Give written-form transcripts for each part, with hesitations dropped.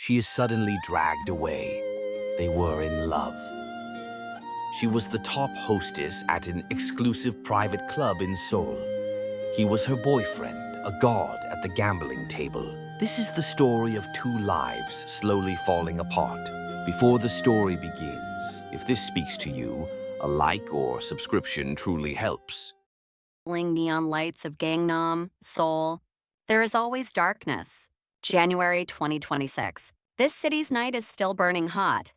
She is suddenly dragged away. They were in love. She was the top hostess at an exclusive private club in Seoul. He was her boyfriend, a god at the gambling table. This is the story of two lives slowly falling apart. Before the story begins, if this speaks to you, a like or subscription truly helps. Neon lights of Gangnam, Seoul. There is always darkness. January 2026. This city's night is still burning hot.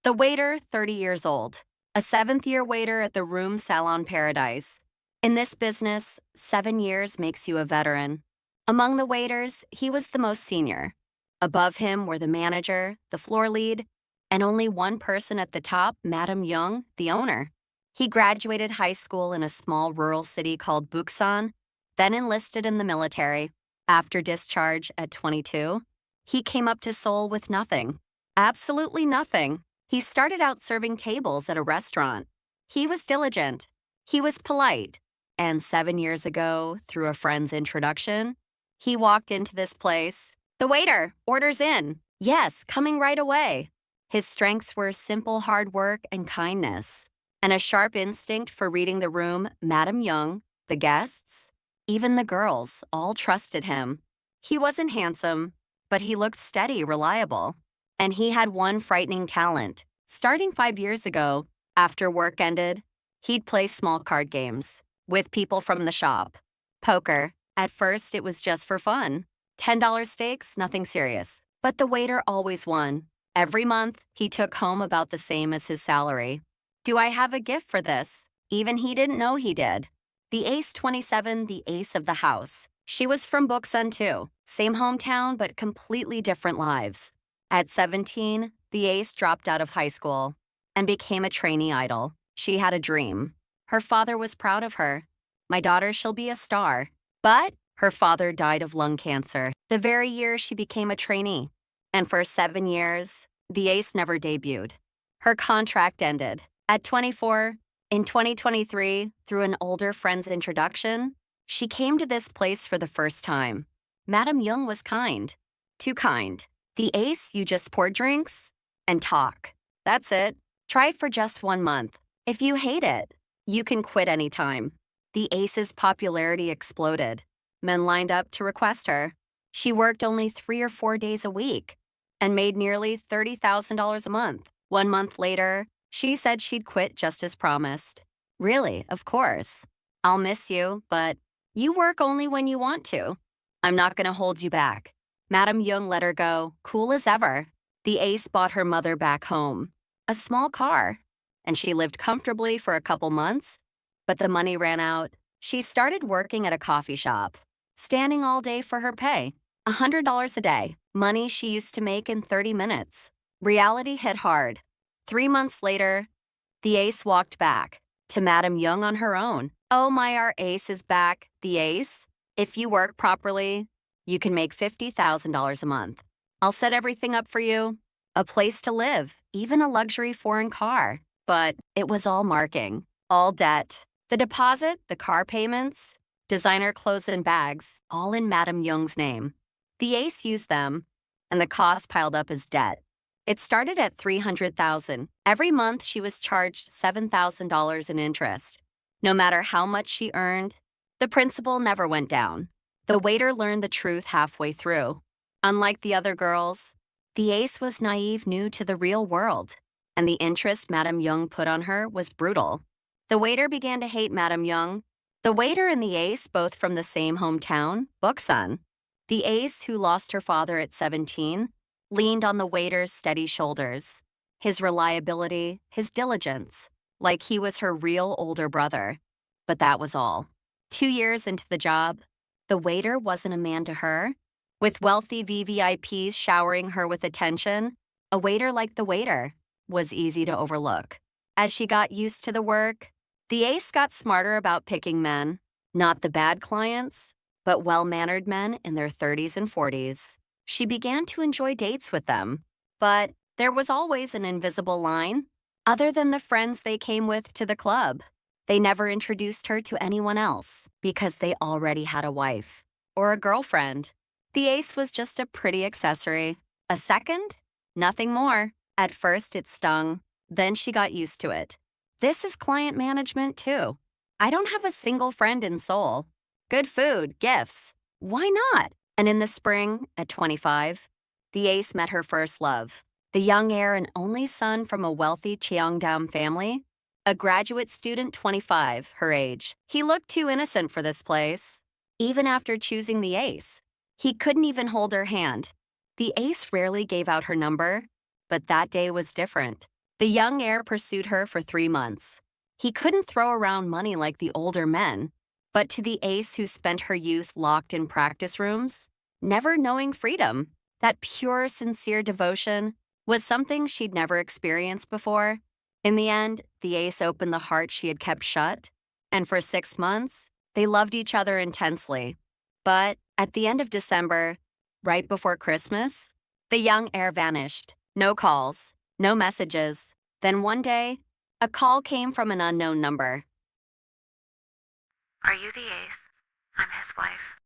The waiter, 30 years old. A seventh-year waiter at the Room Salon Paradise. In this business, 7 years makes you a veteran. Among the waiters, he was the most senior. Above him were the manager, the floor lead, and only one person at the top, Madam Young, the owner. He graduated high school in a small rural city called Buksan, then enlisted in the military. After discharge at 22, he came up to Seoul with nothing. Absolutely nothing. He started out serving tables at a restaurant. He was diligent. He was polite. And 7 years ago, through a friend's introduction, he walked into this place. "The waiter, orders in." "Yes, coming right away." His strengths were simple hard work and kindness, and a sharp instinct for reading the room. Madam Young, the guests, even the girls, all trusted him. He wasn't handsome, but he looked steady, reliable. And he had one frightening talent. Starting 5 years ago, after work ended, he'd play small card games with people from the shop. Poker. At first, it was just for fun. $10 stakes, nothing serious. But the waiter always won. Every month, he took home about the same as his salary. Do I have a gift for this? Even he didn't know he did. The ace 27, the ace of the house. She was from Buksan too. Same hometown, but completely different lives. At 17, the ace dropped out of high school and became a trainee idol. She had a dream. Her father was proud of her. "My daughter shall be a star." But her father died of lung cancer the very year she became a trainee. And for 7 years, the ace never debuted. Her contract ended. At 24, in 2023, through an older friend's introduction, she came to this place for the first time. Madam Young was kind. Too kind. The ace, you just pour drinks and talk. That's it. Try it for just 1 month. If you hate it, you can quit anytime. The ace's popularity exploded. Men lined up to request her. She worked only 3 or 4 days a week and made nearly $30,000 a month. 1 month later, she said she'd quit just as promised. "Really, of course. I'll miss you, but you work only when you want to. I'm not going to hold you back." Madam Young let her go, cool as ever. The ace bought her mother back home, a small car, and she lived comfortably for a couple months. But the money ran out. She started working at a coffee shop, standing all day for her pay, $100 a day, money she used to make in 30 minutes. Reality hit hard. 3 months later, the ace walked back to Madam Young on her own. "Oh my, our ace is back." "The ace? If you work properly, you can make $50,000 a month. I'll set everything up for you. A place to live, even a luxury foreign car." But it was all marking, all debt. The deposit, the car payments, designer clothes and bags, all in Madam Young's name. The ace used them, and the cost piled up as debt. It started at $300,000. Every month, she was charged $7,000 in interest. No matter how much she earned, the principal never went down. The waiter learned the truth halfway through. Unlike the other girls, the ace was naive, new to the real world, and the interest Madam Young put on her was brutal. The waiter began to hate Madam Young. The waiter and the ace, both from the same hometown, Buksan. The ace, who lost her father at 17, leaned on the waiter's steady shoulders, his reliability, his diligence, like he was her real older brother. But that was all. 2 years into the job, the waiter wasn't a man to her. With wealthy VVIPs showering her with attention, a waiter like the waiter was easy to overlook. As she got used to the work, the ace got smarter about picking men, not the bad clients, but well-mannered men in their 30s and 40s. She began to enjoy dates with them, but there was always an invisible line. Other than the friends they came with to the club, they never introduced her to anyone else because they already had a wife or a girlfriend. The ace was just a pretty accessory, A second? Nothing more. At first, it stung. Then she got used to it. This is client management, too. I don't have a single friend in Seoul. Good food, gifts. Why not? And in the spring, at 25, the ace met her first love. The young heir and only son from a wealthy Cheongdam family. A graduate student, 25, her age. He looked too innocent for this place. Even after choosing the ace, he couldn't even hold her hand. The ace rarely gave out her number, but that day was different. The young heir pursued her for 3 months. He couldn't throw around money like the older men, but to the ace who spent her youth locked in practice rooms, never knowing freedom, that pure, sincere devotion was something she'd never experienced before. In the end, the ace opened the heart she had kept shut, and for 6 months, they loved each other intensely. But at the end of December, right before Christmas, the young heir vanished. No calls, no messages. Then one day, a call came from an unknown number. Are you the ace? I'm his wife.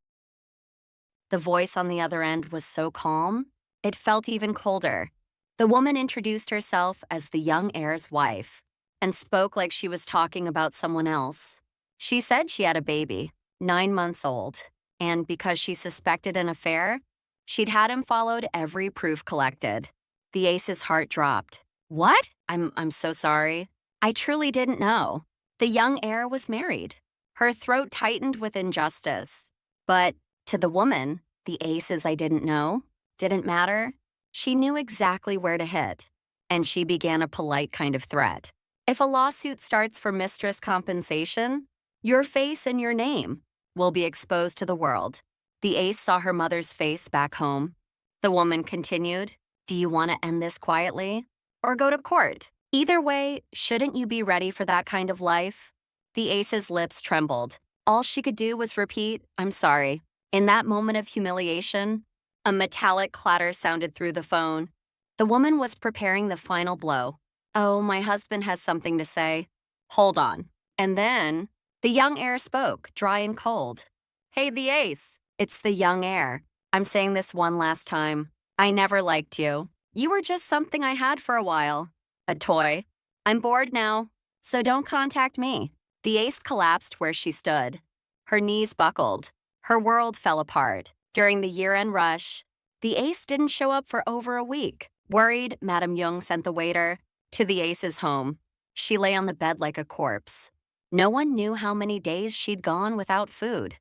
The voice on the other end was so calm, it felt even colder. The woman introduced herself as the young heir's wife and spoke like she was talking about someone else. She said she had a baby, 9 months old, and because she suspected an affair, she'd had him followed every proof collected. The ace's heart dropped. What? I'm so sorry. I truly didn't know. The young heir was married. Her throat tightened with injustice. But to the woman, the aces I didn't know didn't matter. She knew exactly where to hit, and she began a polite kind of threat. If a lawsuit starts for mistress compensation, your face and your name will be exposed to the world. The ace saw her mother's face back home. The woman continued, do you want to end this quietly or go to court? Either way, shouldn't you be ready for that kind of life? The ace's lips trembled. All she could do was repeat, I'm sorry. In that moment of humiliation, a metallic clatter sounded through the phone. The woman was preparing the final blow. Oh, my husband has something to say. Hold on. And then, the young heir spoke, dry and cold. Hey, the ace. It's the young heir. I'm saying this one last time. I never liked you. You were just something I had for a while. A toy. I'm bored now, so don't contact me. The ace collapsed where she stood. Her knees buckled. Her world fell apart. During the year-end rush, the ace didn't show up for over a week. Worried, Madame Young sent the waiter to the ace's home. She lay on the bed like a corpse. No one knew how many days she'd gone without food.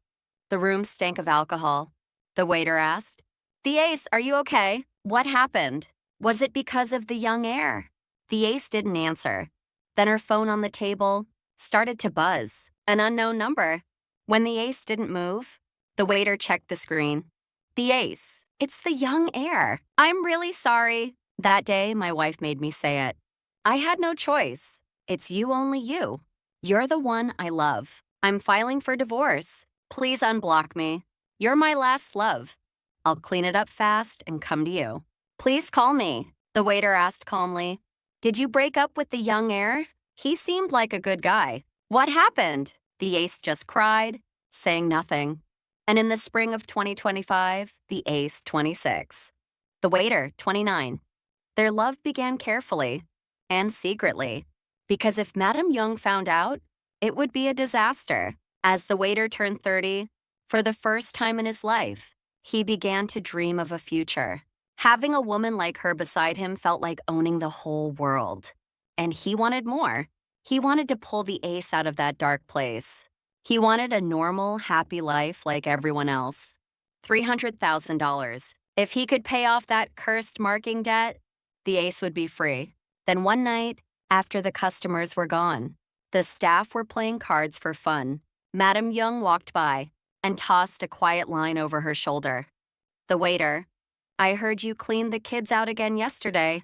The room stank of alcohol. The waiter asked, the ace, are you okay? What happened? Was it because of the young heir? The ace didn't answer. Then her phone on the table started to buzz. An unknown number. When the ace didn't move, the waiter checked the screen. The ace, it's the young heir. I'm really sorry. That day, my wife made me say it. I had no choice. It's you, only you. You're the one I love. I'm filing for divorce. Please unblock me. You're my last love. I'll clean it up fast and come to you. Please call me, the waiter asked calmly. Did you break up with the young heir? He seemed like a good guy. What happened? The ace just cried, saying nothing. And in the spring of 2025, the ace, 26. The waiter, 29. Their love began carefully and secretly, because if Madame Young found out, it would be a disaster. As the waiter turned 30, for the first time in his life, he began to dream of a future. Having a woman like her beside him felt like owning the whole world. And he wanted more. He wanted to pull the ace out of that dark place. He wanted a normal, happy life like everyone else. $300,000. If he could pay off that cursed marking debt, the ace would be free. Then one night, after the customers were gone, the staff were playing cards for fun. Madame Young walked by and tossed a quiet line over her shoulder. The waiter, I heard you cleaned the kids out again yesterday.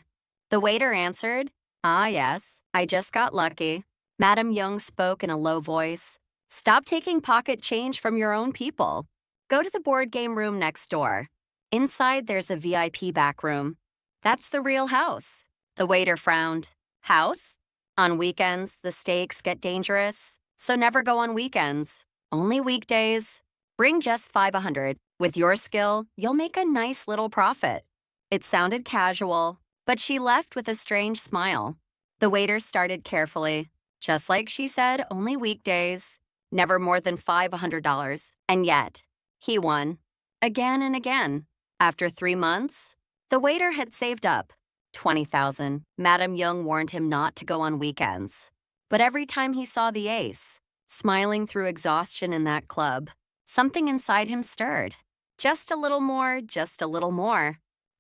The waiter answered, ah, yes, I just got lucky. Madame Young spoke in a low voice. Stop taking pocket change from your own people. Go to the board game room next door. Inside, there's a VIP back room. That's the real house. The waiter frowned. House? On weekends, the stakes get dangerous, so never go on weekends. Only weekdays. Bring just $500. With your skill, you'll make a nice little profit. It sounded casual, but she left with a strange smile. The waiter started carefully. Just like she said, only weekdays, never more than $500. And yet, he won. Again and again. After 3 months, the waiter had saved up $20,000. Madam Young warned him not to go on weekends. But every time he saw the ace, smiling through exhaustion in that club, something inside him stirred. Just a little more,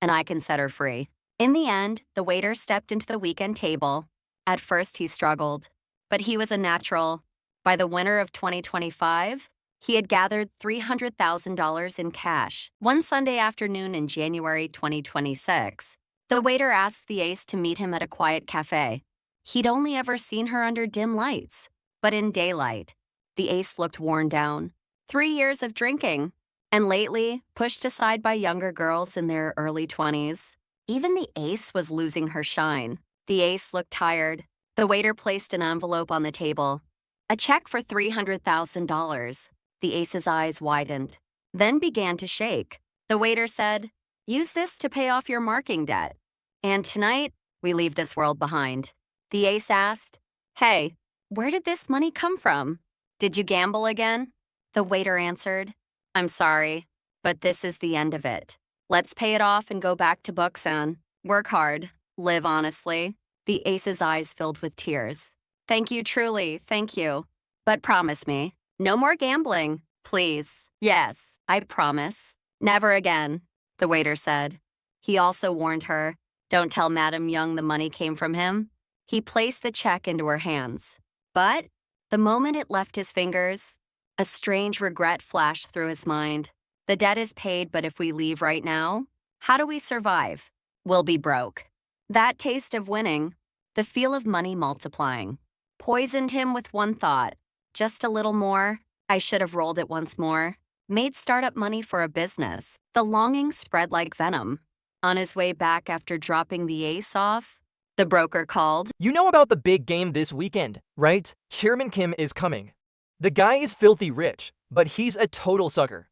and I can set her free. In the end, the waiter stepped into the weekend table. At first, he struggled, but he was a natural. By the winter of 2025, he had gathered $300,000 in cash. One Sunday afternoon in January 2026, the waiter asked the ace to meet him at a quiet cafe. He'd only ever seen her under dim lights, but in daylight, the ace looked worn down. 3 years of drinking, and lately pushed aside by younger girls in their early 20s. Even the ace was losing her shine. The ace looked tired. The waiter placed an envelope on the table. A check for $300,000. The ace's eyes widened, then began to shake. The waiter said, "Use this to pay off your marking debt. And tonight, we leave this world behind." The ace asked, "Hey, where did this money come from? Did you gamble again?" The waiter answered, "I'm sorry, but this is the end of it. Let's pay it off and go back to Busan. Work hard, live honestly." The ace's eyes filled with tears. "Thank you, truly, thank you. But promise me, no more gambling, please." "Yes, I promise. Never again," the waiter said. He also warned her, "Don't tell Madam Young the money came from him." He placed the check into her hands. But the moment it left his fingers, a strange regret flashed through his mind. The debt is paid, but if we leave right now, how do we survive? We'll be broke. That taste of winning, the feel of money multiplying, poisoned him with one thought. Just a little more, I should have rolled it once more. Made startup money for a business. The longing spread like venom. On his way back after dropping the ace off, the broker called. You know about the big game this weekend, right? Chairman Kim is coming. The guy is filthy rich, but he's a total sucker.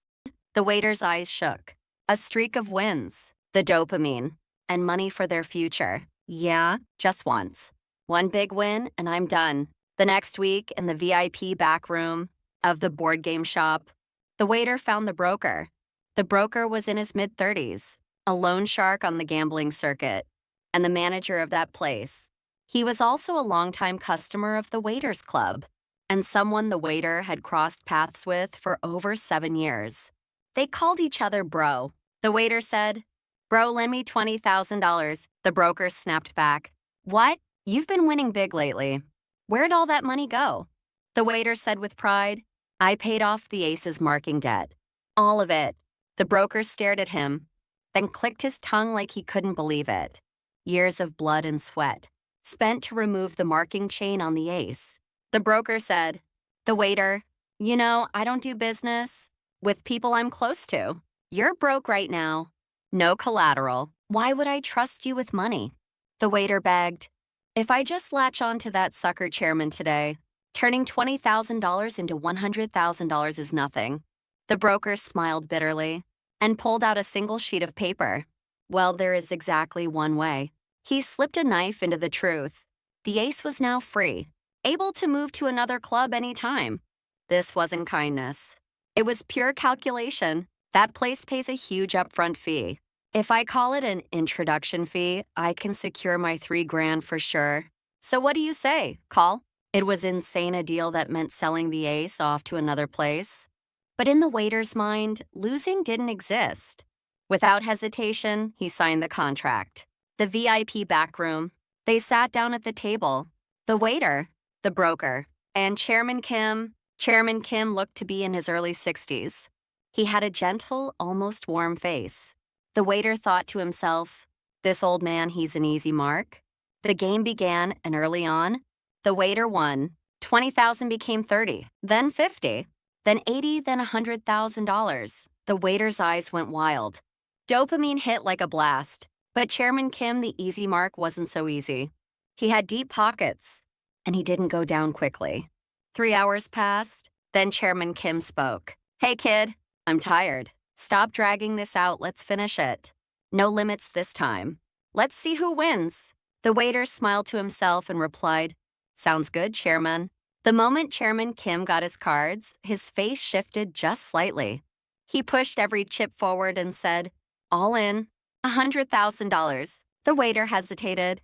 The waiter's eyes shook. A streak of wins, the dopamine, and money for their future. Yeah, just once. One big win, and I'm done. The next week, in the VIP back room of the board game shop, the waiter found the broker. The broker was in his mid-30s, a loan shark on the gambling circuit, and the manager of that place. He was also a longtime customer of the Waiters Club, and someone the waiter had crossed paths with for over 7 years. They called each other bro. The waiter said, "Bro, lend me $20,000. The broker snapped back, "What? You've been winning big lately. Where'd all that money go?" The waiter said with pride, "I paid off the ace's marking debt. All of it." The broker stared at him, then clicked his tongue like he couldn't believe it. Years of blood and sweat, spent to remove the marking chain on the ace. The broker said, "The waiter, you know, I don't do business with people I'm close to. You're broke right now. No collateral. Why would I trust you with money?" The waiter begged, "If I just latch on to that sucker chairman today, turning $20,000 into $100,000 is nothing." The broker smiled bitterly and pulled out a single sheet of paper. "Well, there is exactly one way." He slipped a knife into the truth. The ace was now free, able to move to another club anytime. This wasn't kindness. It was pure calculation. That place pays a huge upfront fee. If I call it an introduction fee, I can secure my $3,000 for sure. So what do you say? Call? It was insane, a deal that meant selling the ace off to another place. But in the waiter's mind, losing didn't exist. Without hesitation, he signed the contract. The VIP back room. They sat down at the table. The waiter, the broker, and Chairman Kim. Chairman Kim looked to be in his early 60s. He had a gentle, almost warm face. The waiter thought to himself, "This old man, he's an easy mark." The game began, and early on, the waiter won. 20,000 became 30, then 50, then 80, then $100,000. The waiter's eyes went wild. Dopamine hit like a blast. But Chairman Kim, the easy mark, wasn't so easy. He had deep pockets, and he didn't go down quickly. 3 hours passed, then Chairman Kim spoke. "Hey, kid, I'm tired. Stop dragging this out, let's finish it." No limits this time. Let's see who wins. The waiter smiled to himself and replied, Sounds good, Chairman. The moment Chairman Kim got his cards, his face shifted just slightly. He pushed every chip forward and said, All in, $100,000. The waiter hesitated,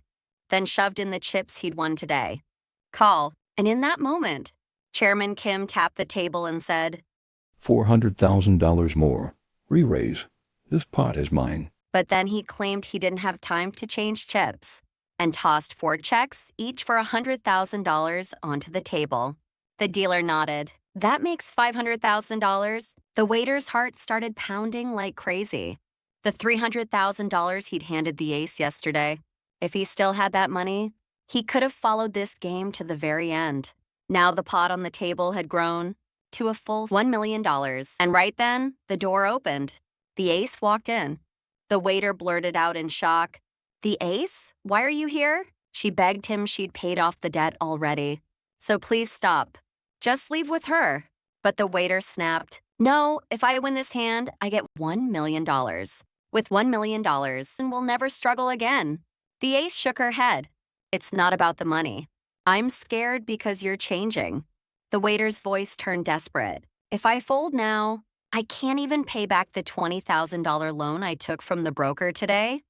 then shoved in the chips he'd won today. Call. And in that moment, Chairman Kim tapped the table and said, $400,000 more. Re-raise. This pot is mine. But then he claimed he didn't have time to change chips and tossed 4 checks, each for $100,000, onto the table. The dealer nodded. That makes $500,000. The waiter's heart started pounding like crazy. The $300,000 he'd handed the ace yesterday. If he still had that money, he could have followed this game to the very end. Now the pot on the table had grown to a full $1 million. And right then, the door opened. The ace walked in. The waiter blurted out in shock, The ace? Why are you here? She begged him she'd paid off the debt already. So please stop. Just leave with her. But the waiter snapped, No, if I win this hand, I get $1 million. With $1 million, and we'll never struggle again. The ace shook her head. It's not about the money. I'm scared because you're changing. The waiter's voice turned desperate. If I fold now, I can't even pay back the $20,000 loan I took from the broker today.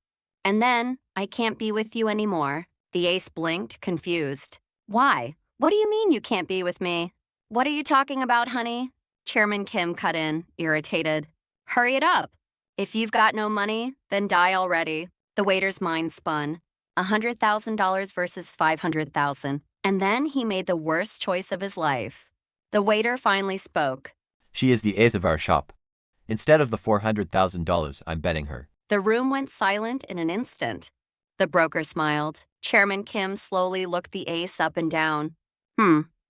And then I can't be with you anymore. The ace blinked, confused. Why? What do you mean you can't be with me? What are you talking about, honey? Chairman Kim cut in, irritated. Hurry it up. If you've got no money, then die already. The waiter's mind spun. $100,000 versus $500,000. And then he made the worst choice of his life. The waiter finally spoke. She is the ace of our shop. Instead of the $400,000, I'm betting her. The room went silent in an instant. The broker smiled. Chairman Kim slowly looked the ace up and down.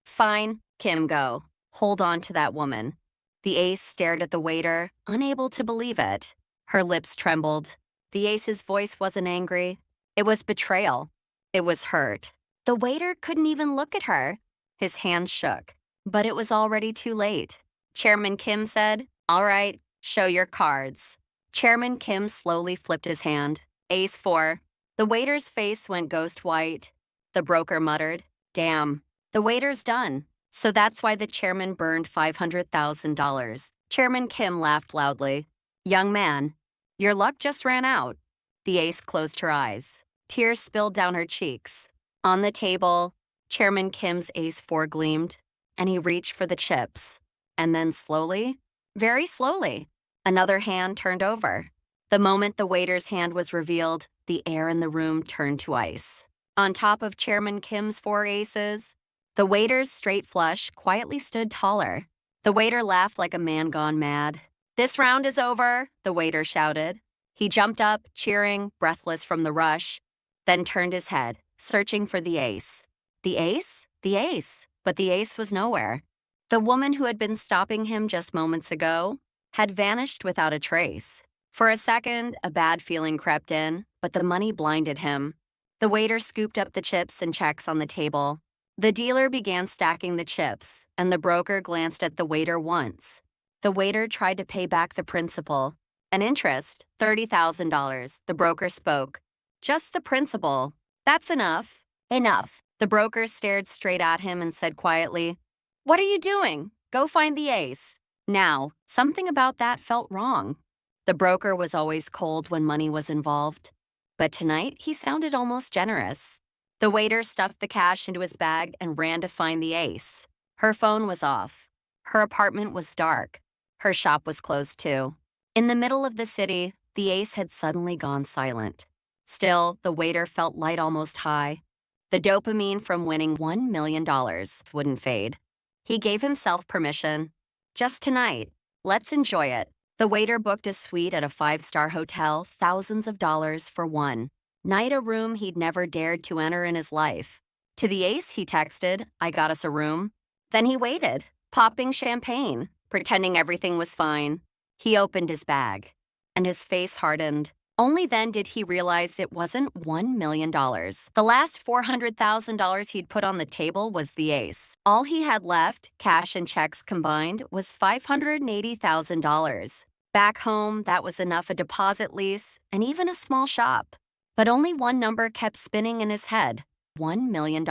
Fine, Kim, go. Hold on to that woman. The ace stared at the waiter, unable to believe it. Her lips trembled. The ace's voice wasn't angry. It was betrayal. It was hurt. The waiter couldn't even look at her. His hands shook. But it was already too late. Chairman Kim said, All right, show your cards. Chairman Kim slowly flipped his hand. Ace 4. The waiter's face went ghost white. The broker muttered, Damn, the waiter's done. So that's why the chairman burned $500,000. Chairman Kim laughed loudly. Young man, your luck just ran out. The ace closed her eyes. Tears spilled down her cheeks. On the table, Chairman Kim's ace 4 gleamed, and he reached for the chips. And then slowly, very slowly, another hand turned over. The moment the waiter's hand was revealed, the air in the room turned to ice. On top of Chairman Kim's 4 aces, the waiter's straight flush quietly stood taller. The waiter laughed like a man gone mad. This round is over, the waiter shouted. He jumped up, cheering, breathless from the rush, then turned his head, searching for the ace. The ace? The ace. But the ace was nowhere. The woman who had been stopping him just moments ago had vanished without a trace. For a second, a bad feeling crept in, but the money blinded him. The waiter scooped up the chips and checks on the table. The dealer began stacking the chips, and the broker glanced at the waiter once. The waiter tried to pay back the principal. An interest, $30,000. The broker spoke. Just the principal. That's enough. Enough. The broker stared straight at him and said quietly, What are you doing? Go find the ace. Now, something about that felt wrong. The broker was always cold when money was involved. But tonight, he sounded almost generous. The waiter stuffed the cash into his bag and ran to find the ace. Her phone was off. Her apartment was dark. Her shop was closed too. In the middle of the city, the ace had suddenly gone silent. Still, the waiter felt light almost high. The dopamine from winning $1 million wouldn't fade. He gave himself permission. Just tonight, let's enjoy it. The waiter booked a suite at a 5-star hotel, thousands of dollars for one night, a room he'd never dared to enter in his life. To the ace, he texted, I got us a room. Then he waited, popping champagne, pretending everything was fine. He opened his bag, and his face hardened. Only then did he realize it wasn't $1 million. The last $400,000 he'd put on the table was the ace. All he had left, cash and checks combined, was $580,000. Back home, that was enough a deposit lease and even a small shop. But only one number kept spinning in his head, $1 million.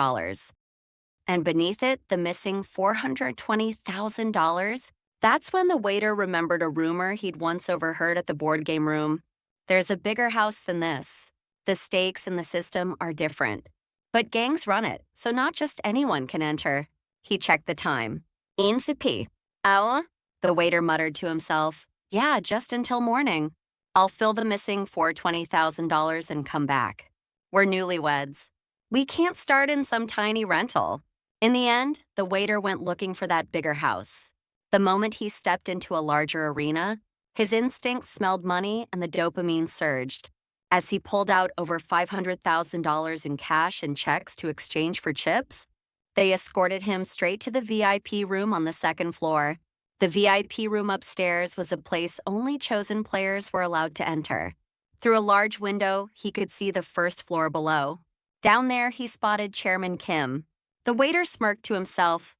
And beneath it, the missing $420,000. That's when the waiter remembered a rumor he'd once overheard at the board game room. There's a bigger house than this. The stakes in the system are different. But gangs run it, so not just anyone can enter. He checked the time. Insipi. Hour? The waiter muttered to himself. Yeah, just until morning. I'll fill the missing $420,000 and come back. We're newlyweds. We can't start in some tiny rental. In the end, the waiter went looking for that bigger house. The moment he stepped into a larger arena, his instincts smelled money and the dopamine surged. As he pulled out over $500,000 in cash and checks to exchange for chips, they escorted him straight to the VIP room on the second floor. The VIP room upstairs was a place only chosen players were allowed to enter. Through a large window, he could see the first floor below. Down there, he spotted Chairman Kim. The waiter smirked to himself.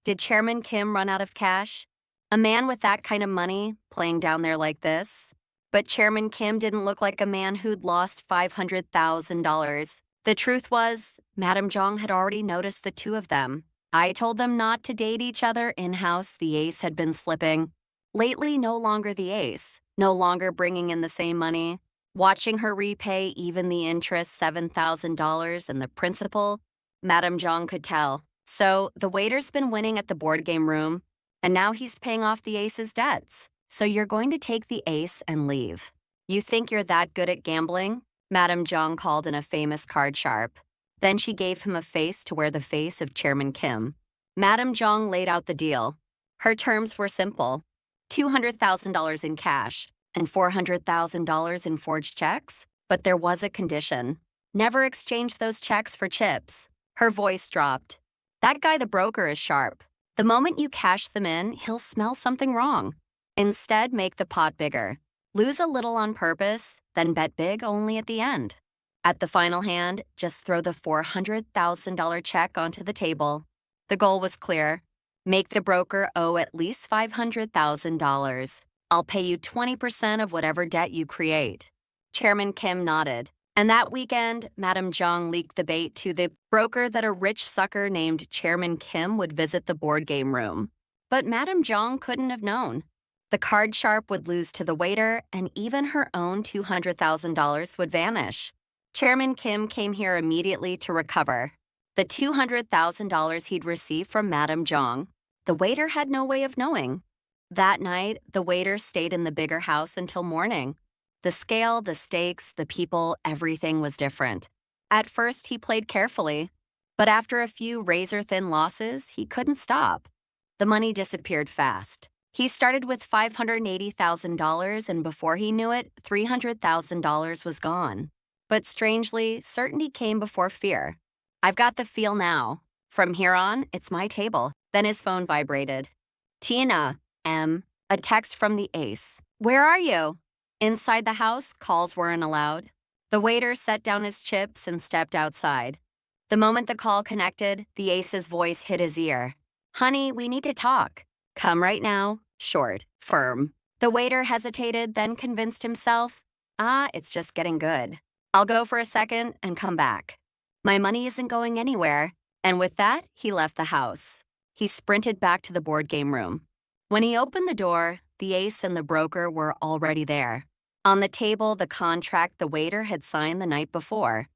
Did Chairman Kim run out of cash? A man with that kind of money playing down there like this? But Chairman Kim didn't look like a man who'd lost $500,000. The truth was, Madame Zhang had already noticed the two of them. I told them not to date each other in-house. The ace had been slipping. Lately, no longer the ace, no longer bringing in the same money. Watching her repay even the interest, $7,000, and the principal, Madame Zhang could tell. So the waiter's been winning at the board game room, and now he's paying off the ace's debts. So you're going to take the ace and leave. You think you're that good at gambling? Madame Zhang called in a famous card sharp. Then she gave him a face to wear the face of Chairman Kim. Madame Zhang laid out the deal. Her terms were simple. $200,000 in cash and $400,000 in forged checks. But there was a condition. Never exchange those checks for chips. Her voice dropped. That guy, the broker, is sharp. The moment you cash them in, he'll smell something wrong. Instead, make the pot bigger. Lose a little on purpose, then bet big only at the end. At the final hand, just throw the $400,000 check onto the table. The goal was clear. Make the broker owe at least $500,000. I'll pay you 20% of whatever debt you create. Chairman Kim nodded. And that weekend, Madame Zhang leaked the bait to the broker that a rich sucker named Chairman Kim would visit the board game room. But Madame Zhang couldn't have known. The card sharp would lose to the waiter, and even her own $200,000 would vanish. Chairman Kim came here immediately to recover the $200,000 he'd received from Madame Zhang. The waiter had no way of knowing. That night, the waiter stayed in the bigger house until morning. The scale, the stakes, the people, everything was different. At first, he played carefully, but after a few razor-thin losses, he couldn't stop. The money disappeared fast. He started with $580,000, and before he knew it, $300,000 was gone. But strangely, certainty came before fear. I've got the feel now. From here on, it's my table. Then his phone vibrated. Tina, M. A text from the ace. Where are you? Inside the house, calls weren't allowed. The waiter set down his chips and stepped outside. The moment the call connected, the ace's voice hit his ear. Honey, we need to talk. Come right now. Short, firm. The waiter hesitated, then convinced himself, it's just getting good. I'll go for a second and come back. My money isn't going anywhere. And with that, he left the house. He sprinted back to the board game room. When he opened the door, the ace and the broker were already there. On the table, the contract the waiter had signed the night before.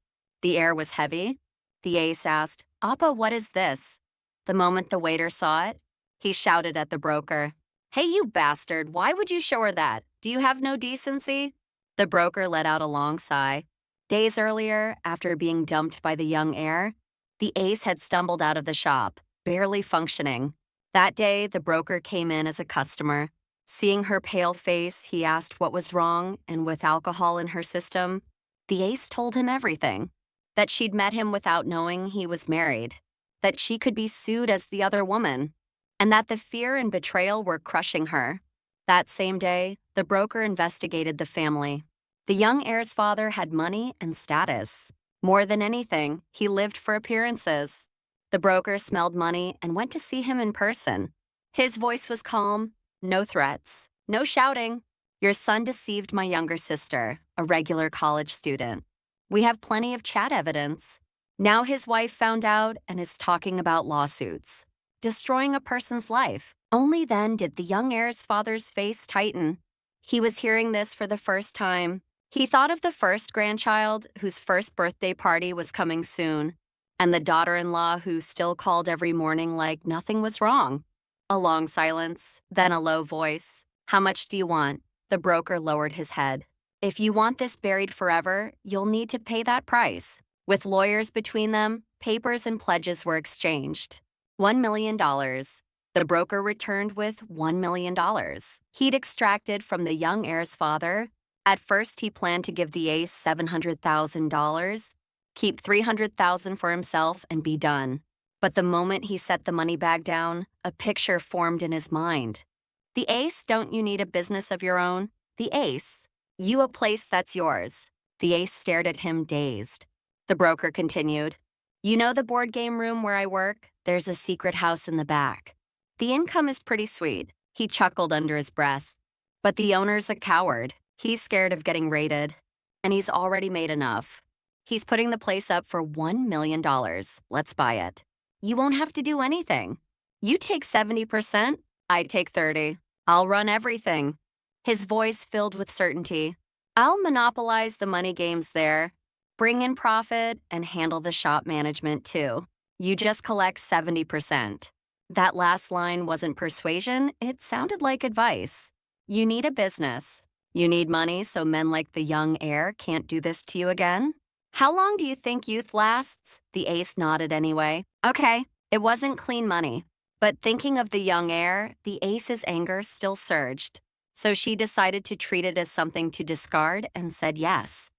The air was heavy. The ace asked, Appa, what is this? The moment the waiter saw it, he shouted at the broker, Hey, you bastard, why would you show her that? Do you have no decency? The broker let out a long sigh. Days earlier, after being dumped by the young heir, the ace had stumbled out of the shop, barely functioning. That day, the broker came in as a customer. Seeing her pale face, he asked what was wrong, and with alcohol in her system, the ace told him everything. That she'd met him without knowing he was married. That she could be sued as the other woman. And that the fear and betrayal were crushing her. That same day, the broker investigated the family. The young heir's father had money and status. More than anything, he lived for appearances. The broker smelled money and went to see him in person. His voice was calm. No threats, No shouting. Your son deceived my younger sister, a regular college student. We have plenty of chat evidence. Now his wife found out and is talking about lawsuits, destroying a person's life. Only then did the young heir's father's face tighten. He was hearing this for the first time. He thought of the first grandchild whose first birthday party was coming soon, and the daughter-in-law who still called every morning like nothing was wrong. A long silence, then a low voice. How much do you want? The broker lowered his head. If you want this buried forever, you'll need to pay that price. With lawyers between them, papers and pledges were exchanged. $1 million. The broker returned with $1 million. He'd extracted from the young heir's father. At first, he planned to give the ace $700,000, keep $300,000 for himself, and be done. But the moment he set the money bag down, a picture formed in his mind. The ace, don't you need a business of your own? The ace, you a place that's yours. The ace stared at him, dazed. The broker continued, you know the board game room where I work? There's a secret house in the back. The income is pretty sweet. He chuckled under his breath. But the owner's a coward. He's scared of getting raided. And he's already made enough. He's putting the place up for $1 million. Let's buy it. You won't have to do anything. You take 70%, I take 30. I'll run everything. His voice filled with certainty. I'll monopolize the money games there, bring in profit, and handle the shop management too. You just collect 70%. That last line wasn't persuasion, it sounded like advice. You need a business. You need money so men like the young heir can't do this to you again? How long do you think youth lasts? The ace nodded anyway. Okay, it wasn't clean money. But thinking of the young heir, the ace's anger still surged. So she decided to treat it as something to discard and said yes.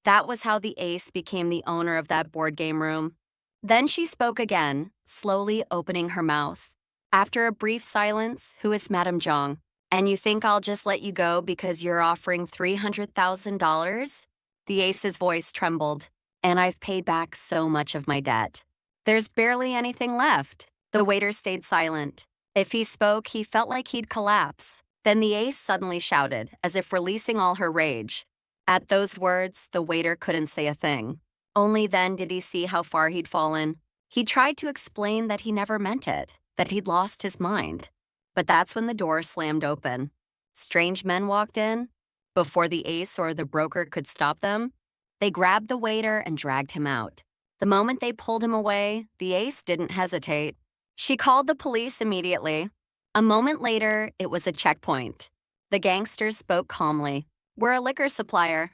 That was how the ace became the owner of that board game room. Then she spoke again, slowly opening her mouth. After a brief silence, who is Madame Zhang? And you think I'll just let you go because you're offering $300,000? The ace's voice trembled. And I've paid back so much of my debt. There's barely anything left. The waiter stayed silent. If he spoke, he felt like he'd collapse. Then the ace suddenly shouted, as if releasing all her rage. At those words, the waiter couldn't say a thing. Only then did he see how far he'd fallen. He tried to explain that he never meant it, that he'd lost his mind. But that's when the door slammed open. Strange men walked in. Before the ace or the broker could stop them, they grabbed the waiter and dragged him out. The moment they pulled him away, the ace didn't hesitate. She called the police immediately. A moment later, it was a checkpoint. The gangsters spoke calmly. We're a liquor supplier.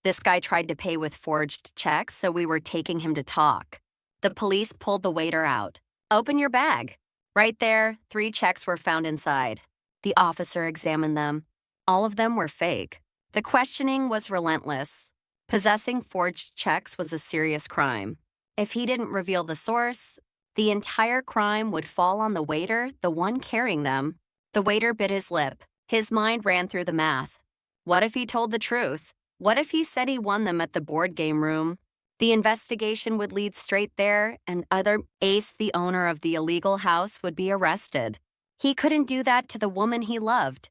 This guy tried to pay with forged checks, so we were taking him to talk. The police pulled the waiter out. Open your bag. Right there, 3 checks were found inside. The officer examined them. All of them were fake. The questioning was relentless. Possessing forged checks was a serious crime. If he didn't reveal the source, the entire crime would fall on the waiter, the one carrying them. The waiter bit his lip. His mind ran through the math. What if he told the truth? What if he said he won them at the board game room? The investigation would lead straight there, and other Ace, the owner of the illegal house, would be arrested. He couldn't do that to the woman he loved.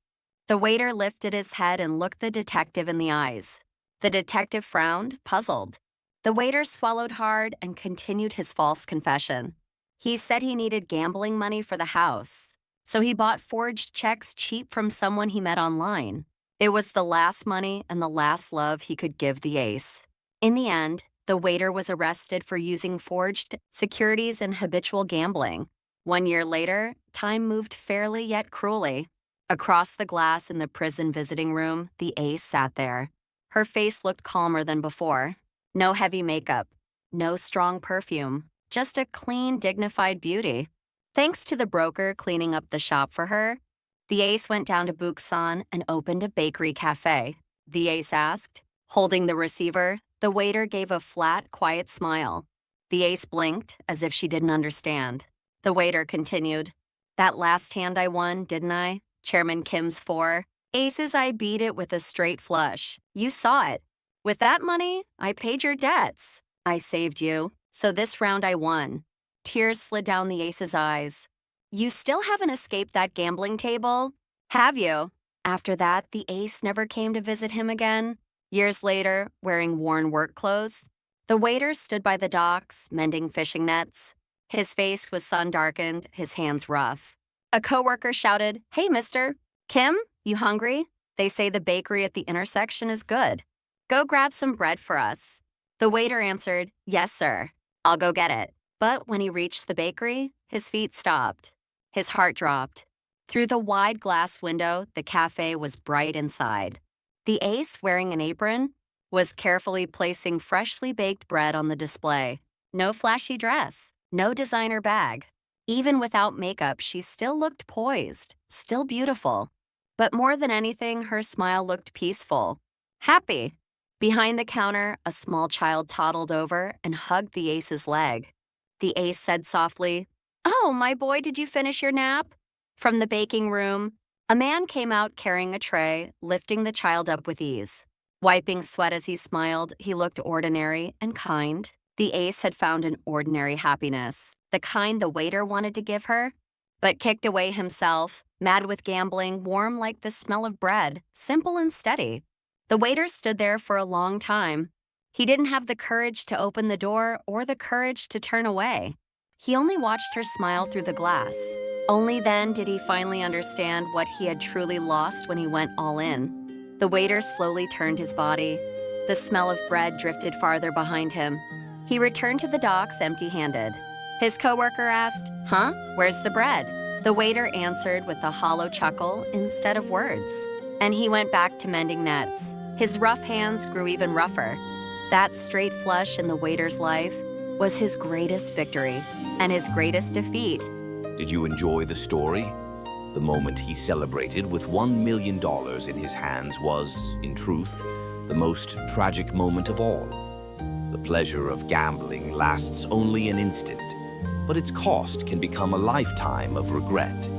The waiter lifted his head and looked the detective in the eyes. The detective frowned, puzzled. The waiter swallowed hard and continued his false confession. He said he needed gambling money for the house, so he bought forged checks cheap from someone he met online. It was the last money and the last love he could give the ace. In the end, the waiter was arrested for using forged securities and habitual gambling. 1 year later, time moved fairly yet cruelly. Across the glass in the prison visiting room, the ace sat there. Her face looked calmer than before. No heavy makeup, no strong perfume, just a clean, dignified beauty. Thanks to the broker cleaning up the shop for her, the ace went down to Buksan and opened a bakery cafe. The ace asked. Holding the receiver, the waiter gave a flat, quiet smile. The ace blinked, as if she didn't understand. The waiter continued. That last hand I won, didn't I? Chairman Kim's 4. Aces, I beat it with a straight flush. You saw it. With that money, I paid your debts. I saved you, so this round I won. Tears slid down the ace's eyes. You still haven't escaped that gambling table? Have you? After that, the ace never came to visit him again. Years later, wearing worn work clothes, the waiter stood by the docks, mending fishing nets. His face was sun-darkened, his hands rough. A coworker shouted, "Hey, mister! Kim, you hungry? They say the bakery at the intersection is good. Go grab some bread for us." The waiter answered, "Yes, sir. I'll go get it." But when he reached the bakery, his feet stopped. His heart dropped. Through the wide glass window, the cafe was bright inside. The ace, wearing an apron, was carefully placing freshly baked bread on the display. No flashy dress, no designer bag. Even without makeup, she still looked poised, still beautiful. But more than anything, her smile looked peaceful, happy. Behind the counter, a small child toddled over and hugged the ace's leg. The ace said softly, "Oh, my boy, did you finish your nap?" From the baking room, a man came out carrying a tray, lifting the child up with ease. Wiping sweat as he smiled, he looked ordinary and kind. The ace had found an ordinary happiness, the kind the waiter wanted to give her, but kicked away himself, mad with gambling, warm like the smell of bread, simple and steady. The waiter stood there for a long time. He didn't have the courage to open the door or the courage to turn away. He only watched her smile through the glass. Only then did he finally understand what he had truly lost when he went all in. The waiter slowly turned his body. The smell of bread drifted farther behind him. He returned to the docks empty-handed. His coworker asked, "Huh? Where's the bread?" The waiter answered with a hollow chuckle instead of words. And he went back to mending nets. His rough hands grew even rougher. That straight flush in the waiter's life was his greatest victory and his greatest defeat. Did you enjoy the story? The moment he celebrated with $1 million in his hands was, in truth, the most tragic moment of all. The pleasure of gambling lasts only an instant, but its cost can become a lifetime of regret.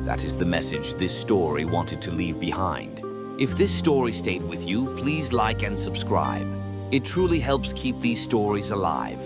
That is the message this story wanted to leave behind. If this story stayed with you, please like and subscribe. It truly helps keep these stories alive.